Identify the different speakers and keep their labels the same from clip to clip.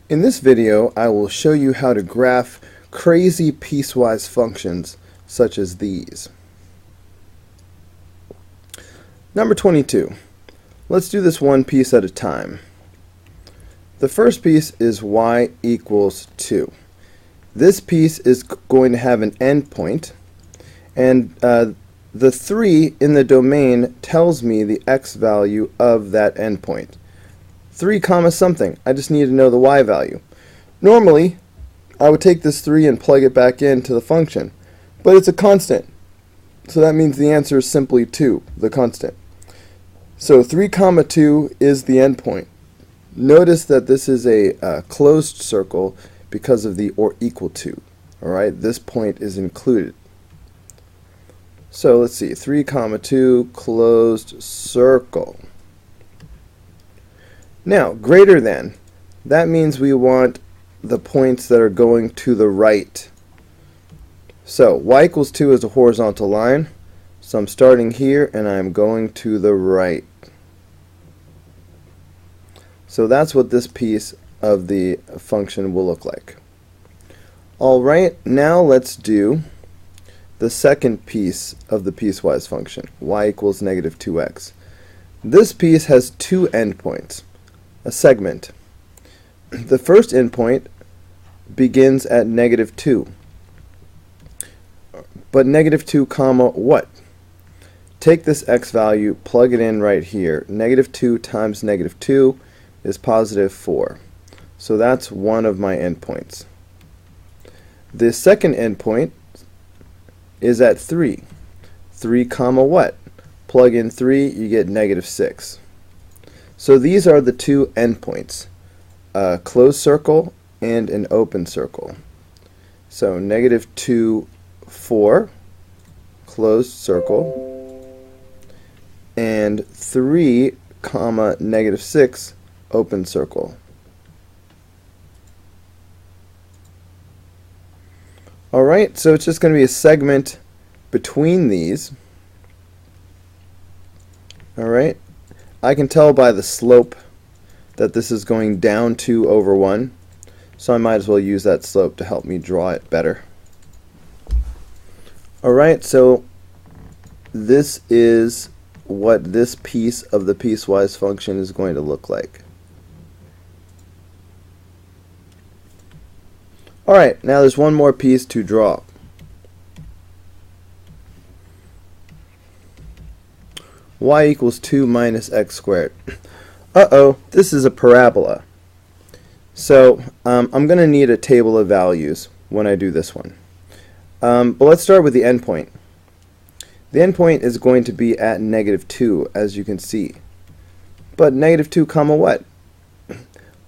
Speaker 1: In this video, I will show you how to graph crazy piecewise functions such as these. Number 22. Let's do this one piece at a time. The first piece is y equals 2. This piece is going to have an endpoint, and the 3 in the domain tells me the x value of that endpoint. 3 comma something. I just need to know the y value. Normally, I would take this 3 and plug it back into the function, but it's a constant. So that means the answer is simply 2, the constant. So 3 comma 2 is the endpoint. Notice that this is a closed circle because of the or equal to. Alright, this point is included. So let's see, 3 comma 2 closed circle. Now, greater than, that means we want the points that are going to the right. So, y equals 2 is a horizontal line, so I'm starting here and I'm going to the right. So that's what this piece of the function will look like. Alright, now let's do the second piece of the piecewise function, y equals negative 2x. This piece has 2 endpoints. A segment. The first endpoint begins at negative 2. But negative 2 comma what? Take this x value, plug it in right here. Negative 2 times negative 2 is positive 4. So that's one of my endpoints. The second endpoint is at 3. 3 comma what? Plug in 3, you get negative 6. So these are the 2 endpoints, a closed circle and an open circle. So negative 2, 4, closed circle, and 3 comma negative 6, open circle. Alright, so it's just going to be a segment between these. Alright. I can tell by the slope that this is going down 2 over 1, so I might as well use that slope to help me draw it better. Alright, so this is what this piece of the piecewise function is going to look like. Alright, now there's one more piece to draw. Y equals 2 minus x squared. Uh-oh, this is a parabola. So I'm going to need a table of values when I do this one. But let's start with the endpoint. The endpoint is going to be at negative 2, as you can see. But negative 2 comma what?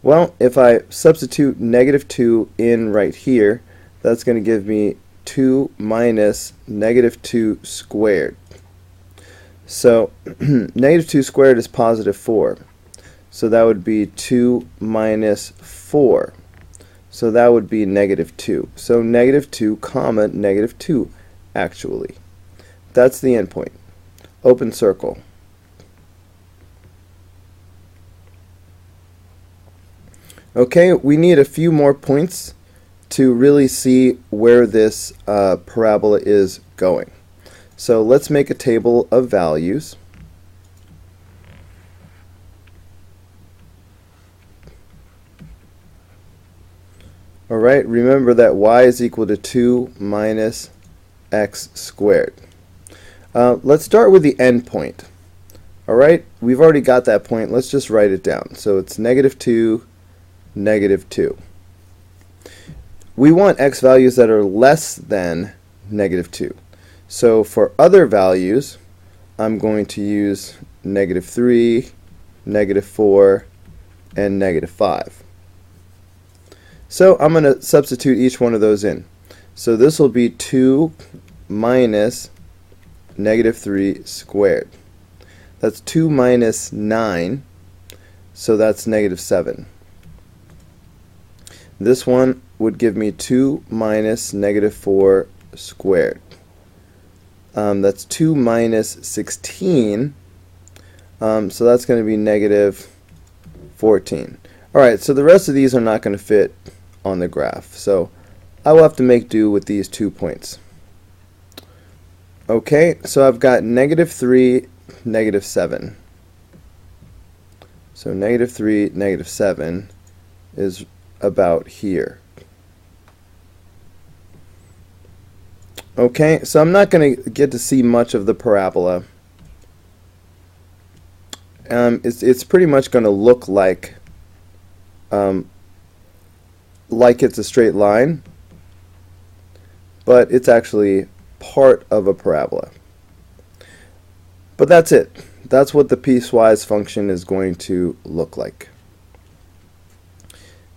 Speaker 1: Well, if I substitute negative 2 in right here, that's going to give me 2 minus negative 2 squared. So negative 2 squared is positive 4. So that would be 2 minus 4. So that would be negative 2. So negative 2 comma negative 2 actually. That's the endpoint. Open circle. Okay, we need a few more points to really see where this parabola is going. So let's make a table of values. Alright, remember that y is equal to 2 minus x squared. Let's start with the endpoint. Alright, we've already got that point. Let's just write it down. So it's negative 2, negative 2. We want x values that are less than negative 2. So for other values, I'm going to use negative 3, negative 4, and negative 5. So I'm going to substitute each one of those in. So this will be 2 minus negative 3 squared. That's 2 minus 9, so that's negative 7. This one would give me 2 minus negative 4 squared. That's 2 minus 16, so that's going to be negative 14. Alright, so the rest of these are not going to fit on the graph, so I will have to make do with these 2 points. Okay, so I've got -3, -7. So -3, -7 is about here. Okay, so I'm not going to get to see much of the parabola. It's pretty much going to look like it's a straight line, but it's actually part of a parabola. But that's it. That's what the piecewise function is going to look like.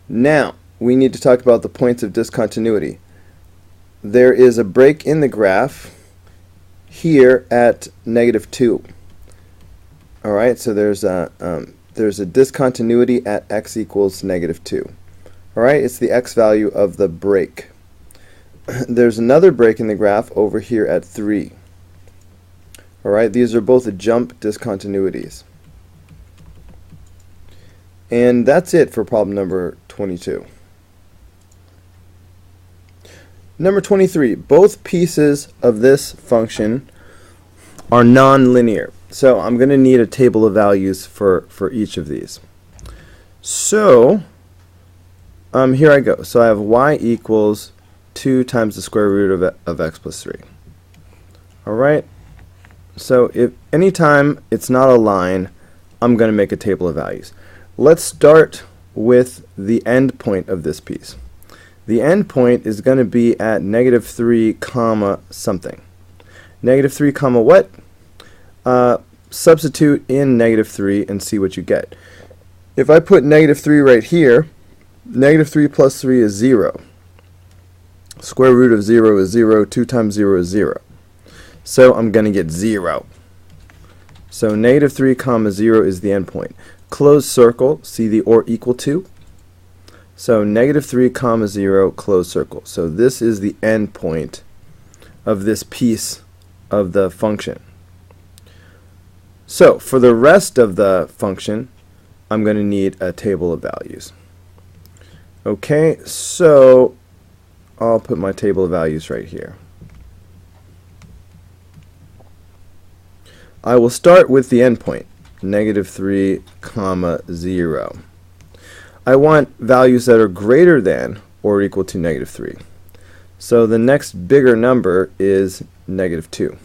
Speaker 1: Now, we need to talk about the points of discontinuity. There is a break in the graph here at -2. Alright, so there's a discontinuity at x equals -2. Alright, it's the x value of the break. There's another break in the graph over here at 3. Alright, these are both jump discontinuities. And that's it for problem number 22. Number 23, both pieces of this function are nonlinear. So I'm going to need a table of values for each of these. So here I go. So I have y equals 2 times the square root of x plus 3. Alright, so if anytime it's not a line, I'm going to make a table of values. Let's start with the end point of this piece. The end point is going to be at -3 comma something. -3 comma what? Substitute in -3 and see what you get. If I put -3 right here, -3 plus 3 is 0. Square root of 0 is 0. 2 times 0 is 0. So I'm going to get 0. So -3 comma 0 is the end point. Close circle, see the or equal to. So -3 comma 0, close circle. So this is the end point of this piece of the function. So for the rest of the function, I'm going to need a table of values. Okay, so I'll put my table of values right here. I will start with the endpoint, -3 comma 0. I want values that are greater than or equal to -3. So the next bigger number is -2.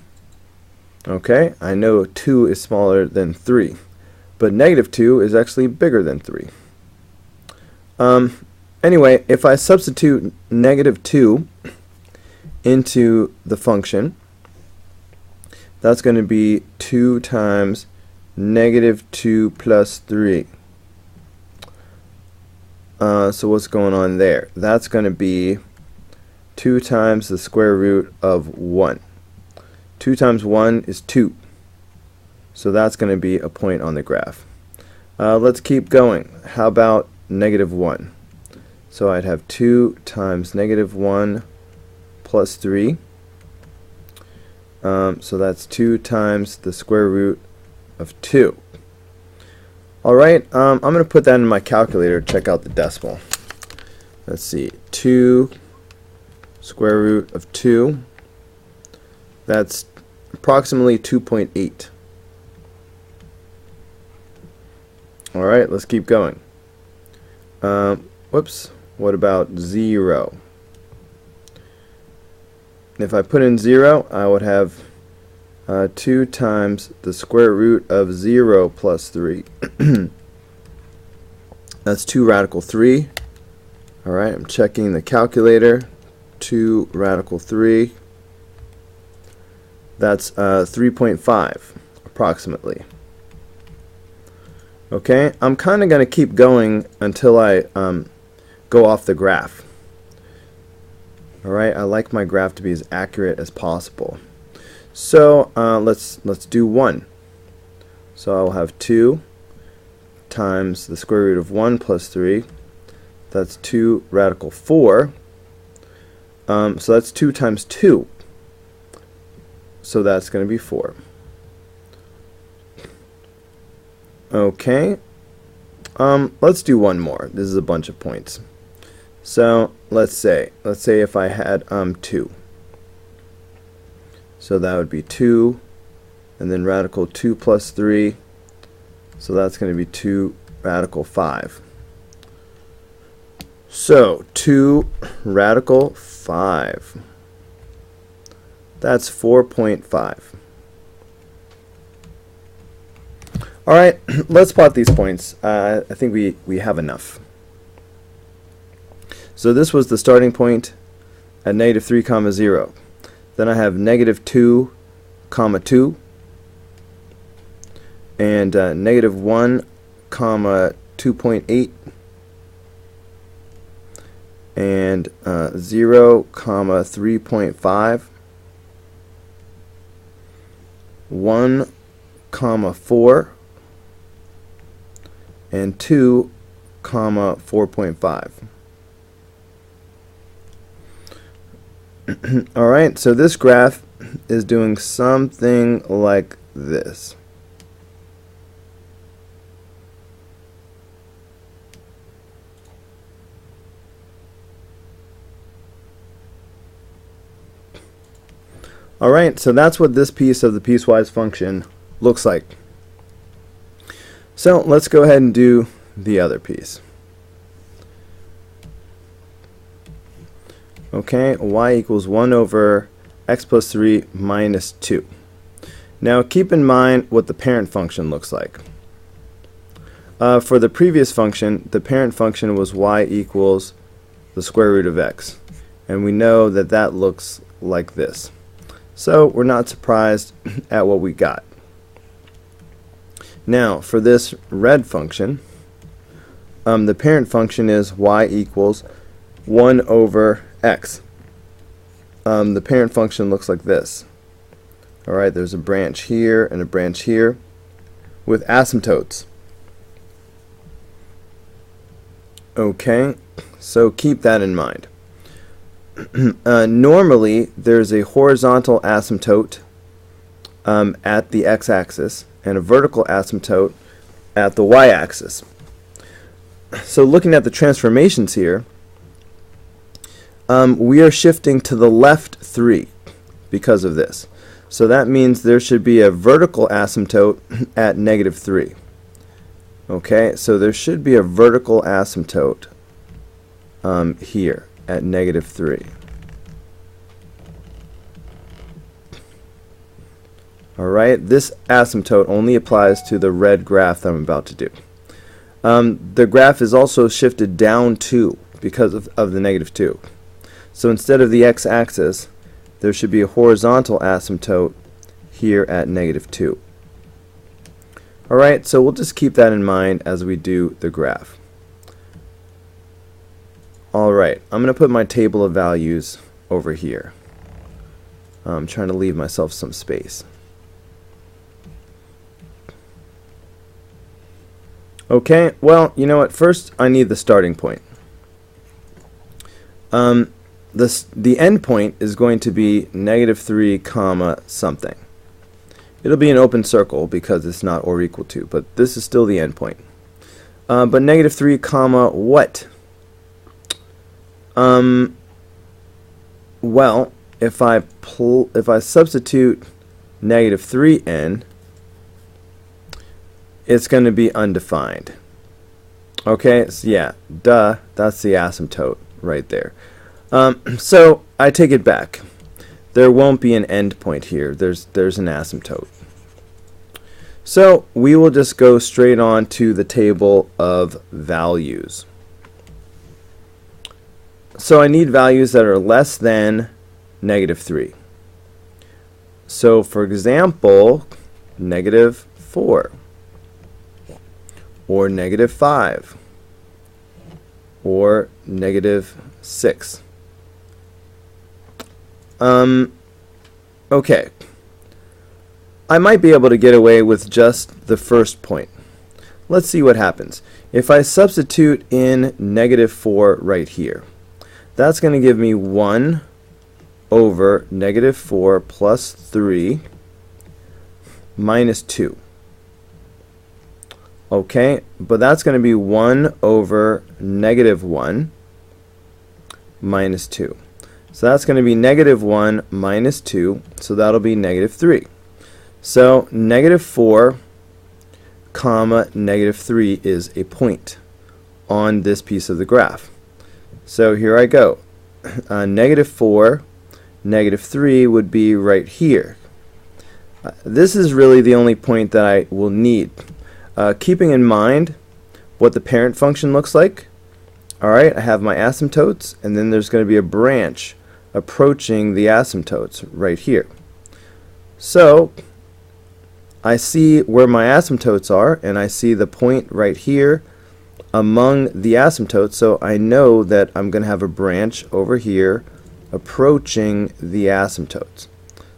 Speaker 1: Okay, I know 2 is smaller than 3, but -2 is actually bigger than 3. Anyway, if I substitute -2 into the function, that's going to be 2 times -2 plus 3. So what's going on there? That's going to be 2 times the square root of 1. 2 times 1 is 2. So that's going to be a point on the graph. Let's keep going. How about -1? So I'd have 2 times -1 plus 3. So that's 2 times the square root of 2. Alright, I'm going to put that in my calculator to check out the decimal. Let's see, 2 square root of 2. That's approximately 2.8. Alright, let's keep going. Whoops, what about 0? If I put in 0, I would have 2 times the square root of 0 plus 3. That's 2 radical 3. Alright, I'm checking the calculator. 2 radical 3. That's 3.5 approximately. Okay, I'm kind of going to keep going until I go off the graph. Alright, I like my graph to be as accurate as possible. So let's do 1. So I'll have 2 times the square root of 1 plus 3. That's 2 radical 4. So that's 2 times 2. So that's going to be 4. Okay. Let's do one more. This is a bunch of points. So let's say if I had 2. So that would be 2, and then radical 2 plus 3. So that's going to be 2 radical 5. So 2 radical 5. That's 4.5. Alright, let's plot these points. I think we have enough. So this was the starting point at negative 3 comma 0. Then I have negative 2 comma 2 and negative 1 comma 2.8 and 0 comma 3.5, 1 comma 4 and 2 comma 4.5. Alright, so this graph is doing something like this. Alright, so that's what this piece of the piecewise function looks like. So let's go ahead and do the other piece. Okay, y equals 1 over x plus 3 minus 2. Now keep in mind what the parent function looks like. For the previous function, the parent function was y equals the square root of x. And we know that that looks like this. So we're not surprised at what we got. Now for this red function, the parent function is y equals 1 over x. The parent function looks like this. Alright, there's a branch here and a branch here with asymptotes. Okay, so keep that in mind. Normally there's a horizontal asymptote at the x-axis and a vertical asymptote at the y-axis. So looking at the transformations here, we are shifting to the left 3 because of this. So that means there should be a vertical asymptote at negative 3. Okay, so there should be a vertical asymptote here at negative 3. Alright, this asymptote only applies to the red graph that I'm about to do. The graph is also shifted down 2 because of the negative 2. So instead of the x-axis, there should be a horizontal asymptote here at negative 2. Alright, so we'll just keep that in mind as we do the graph. Alright, I'm going to put my table of values over here. I'm trying to leave myself some space. Okay, well, you know what? First, I need the starting point. The end point is going to be negative 3 comma something. It'll be an open circle because it's not or equal to, but this is still the end point. But negative 3 comma what? Well, if I substitute negative 3n, it's going to be undefined. Okay, so yeah, duh, that's the asymptote right there. So I take it back. There won't be an end point here. There's an asymptote. So we will just go straight on to the table of values. So I need values that are less than negative 3. So for example, negative 4 or negative 5 or negative 6. Okay. I might be able to get away with just the first point. Let's see what happens. If I substitute in negative 4 right here, that's going to give me 1 over negative 4 plus 3 minus 2. Okay, but that's going to be 1 over negative 1 minus 2. So that's going to be negative 1 minus 2, so that'll be negative 3. So negative 4 comma negative 3 is a point on this piece of the graph. So here I go. Negative 4, negative 3 would be right here. This is really the only point that I will need. Keeping in mind what the parent function looks like. Alright, I have my asymptotes, and then there's going to be a branch approaching the asymptotes right here. So I see where my asymptotes are, and I see the point right here among the asymptotes, so I know that I'm going to have a branch over here approaching the asymptotes.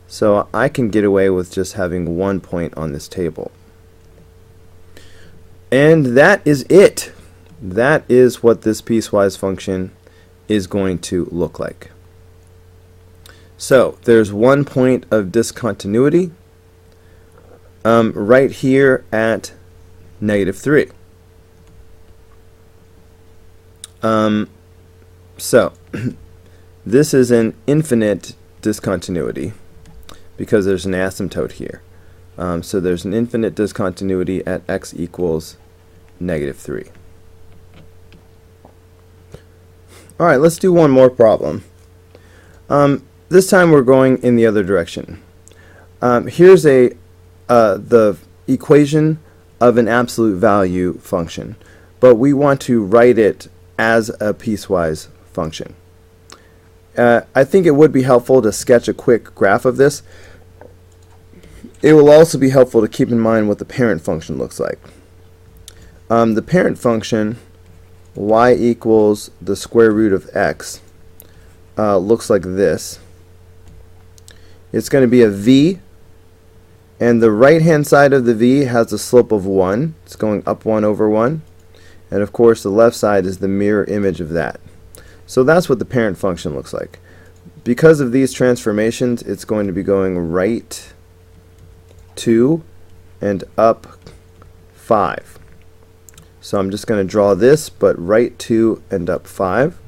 Speaker 1: So I can get away with just having one point on this table. And that is it. That is what this piecewise function is going to look like. So there's one point of discontinuity right here at negative 3. So this is an infinite discontinuity because there's an asymptote here. So there's an infinite discontinuity at x equals negative 3. Alright, let's do one more problem. This time we're going in the other direction. Here's the equation of an absolute value function, but we want to write it as a piecewise function. I think it would be helpful to sketch a quick graph of this. It will also be helpful to keep in mind what the parent function looks like. The parent function, y equals the square root of x, looks like this. It's going to be a v, and the right hand side of the v has a slope of 1. It's going up 1 over 1. And of course the left side is the mirror image of that. So that's what the parent function looks like. Because of these transformations, it's going to be going right 2 and up 5. So I'm just going to draw this, but right 2 and up 5.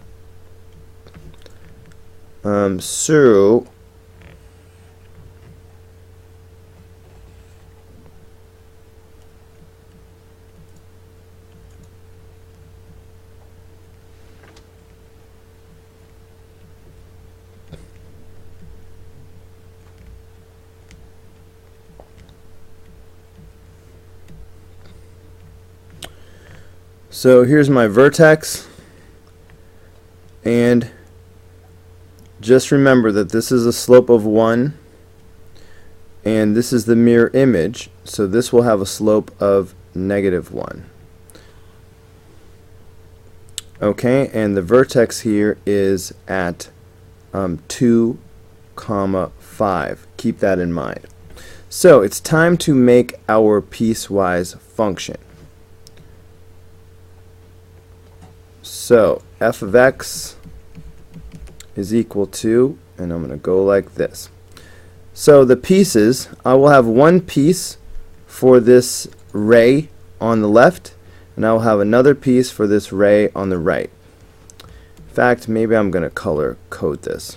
Speaker 1: So here's my vertex, and just remember that this is a slope of 1, and this is the mirror image, so this will have a slope of negative 1. Okay, and the vertex here is at 2, 5. Keep that in mind. So it's time to make our piecewise function. So f of x is equal to, and I'm going to go like this. So the pieces, I will have one piece for this ray on the left, and I will have another piece for this ray on the right. In fact, maybe I'm going to color code this.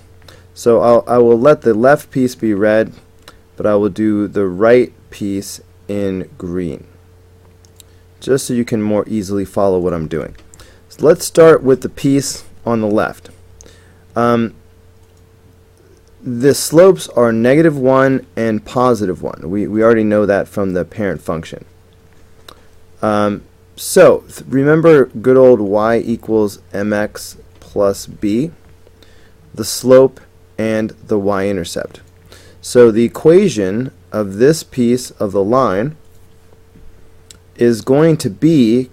Speaker 1: So I will let the left piece be red, but I will do the right piece in green, just so you can more easily follow what I'm doing. So let's start with the piece on the left. The slopes are negative 1 and positive 1. We already know that from the parent function. So remember good old y equals mx plus b, the slope and the y-intercept. So the equation of this piece of the line is going to be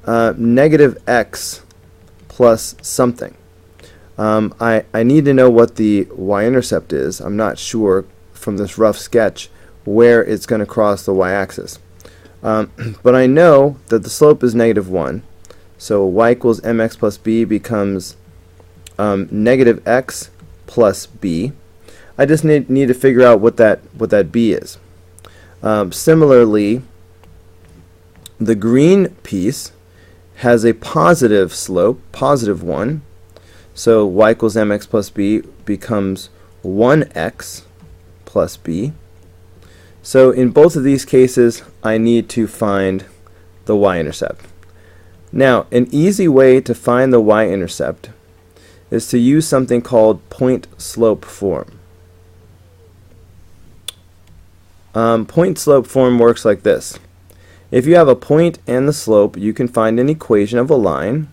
Speaker 1: negative x plus something. I need to know what the y-intercept is. I'm not sure from this rough sketch where it's going to cross the y-axis. But I know that the slope is negative 1. So y equals mx plus b becomes negative x plus b. I just need to figure out what that b is. Similarly, the green piece has a positive slope, positive 1. So y equals mx plus b becomes 1x plus b. So in both of these cases, I need to find the y-intercept. Now, an easy way to find the y-intercept is to use something called point-slope form. Point-slope form works like this. If you have a point and the slope, you can find an equation of a line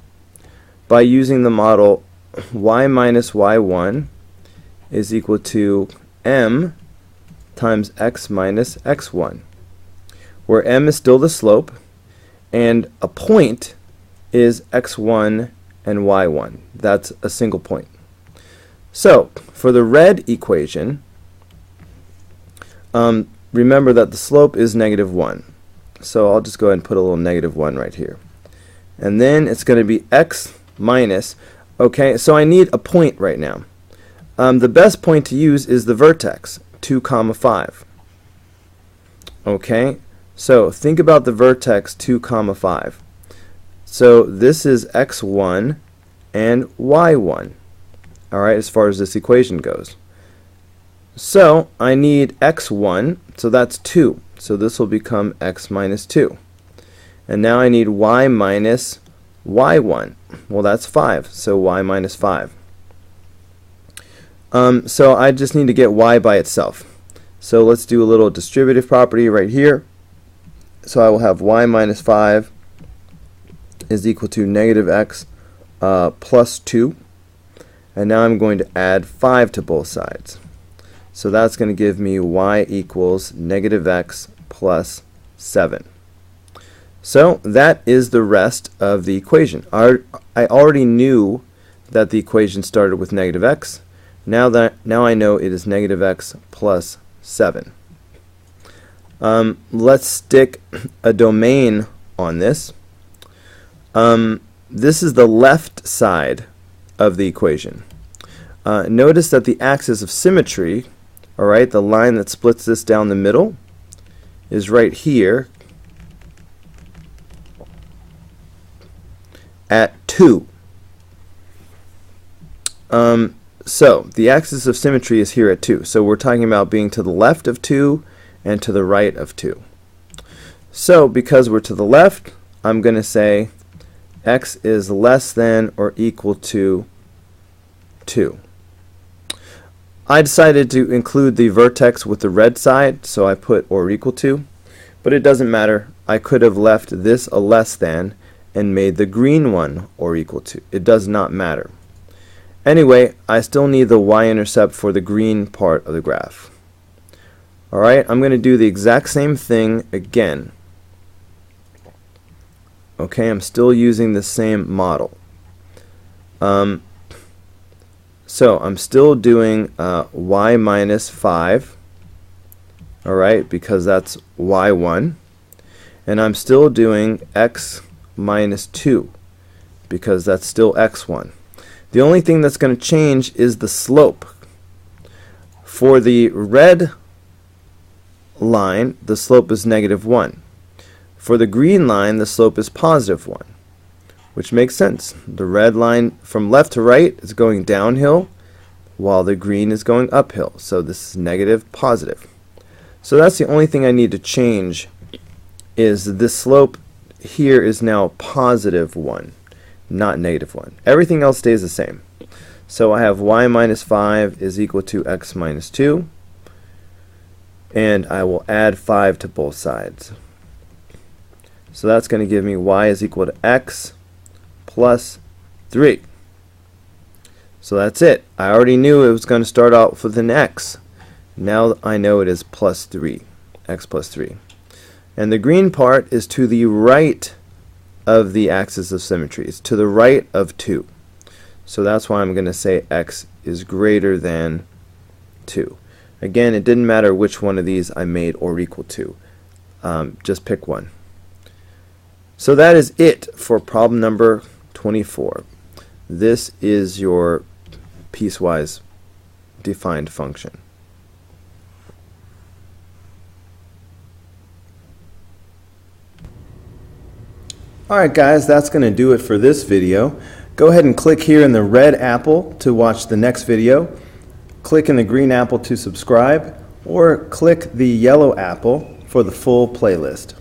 Speaker 1: by using the model y minus y1 is equal to m times x minus x1, where m is still the slope and a point is x1 and y1. That's a single point. So for the red equation, remember that the slope is -1. So I'll just go ahead and put a little -1 right here. And then it's going to be x minus, okay, so I need a point right now. The best point to use is the vertex, 2, 5. Okay, so think about the vertex 2, 5. So this is x1 and y1, alright, as far as this equation goes. So I need x1, so that's 2. So this will become x minus 2. And now I need y minus y1. Well, that's 5, so y minus 5. So I just need to get y by itself. So let's do a little distributive property right here. So I will have y minus 5 is equal to negative x plus 2. And now I'm going to add 5 to both sides. So that's going to give me y equals negative x plus 7. So that is the rest of the equation. I already knew that the equation started with negative x. Now I know it is negative x plus 7. Let's stick a domain on this. This is the left side of the equation. Notice that the axis of symmetry, alright, the line that splits this down the middle, is right here at 2. So the axis of symmetry is here at 2. So we're talking about being to the left of 2 and to the right of 2. So because we're to the left, I'm going to say x is less than or equal to 2. I decided to include the vertex with the red side, so I put or equal to, but it doesn't matter. I could have left this a less than and made the green one or equal to. It does not matter. Anyway, I still need the y-intercept for the green part of the graph. Alright, I'm going to do the exact same thing again. Okay, I'm still using the same model. So I'm still doing y minus 5, alright, because that's y1. And I'm still doing x minus 2, because that's still x1. The only thing that's going to change is the slope. For the red line, the slope is -1. For the green line, the slope is +1, which makes sense. The red line from left to right is going downhill, while the green is going uphill. So this is negative, positive. So that's the only thing I need to change, is this slope here is now +1. Not -1. Everything else stays the same. So I have y minus 5 is equal to x minus 2. And I will add 5 to both sides. So that's going to give me y is equal to x plus 3. So that's it. I already knew it was going to start out with an x. Now I know it is plus 3. X plus 3. And the green part is to the right of the axis of symmetry. It's to the right of 2. So that's why I'm going to say x is greater than 2. Again, it didn't matter which one of these I made or equal to. Just pick one. So that is it for problem number 24. This is your piecewise defined function. Alright guys, that's going to do it for this video. Go ahead and click here in the red apple to watch the next video. Click in the green apple to subscribe, or click the yellow apple for the full playlist.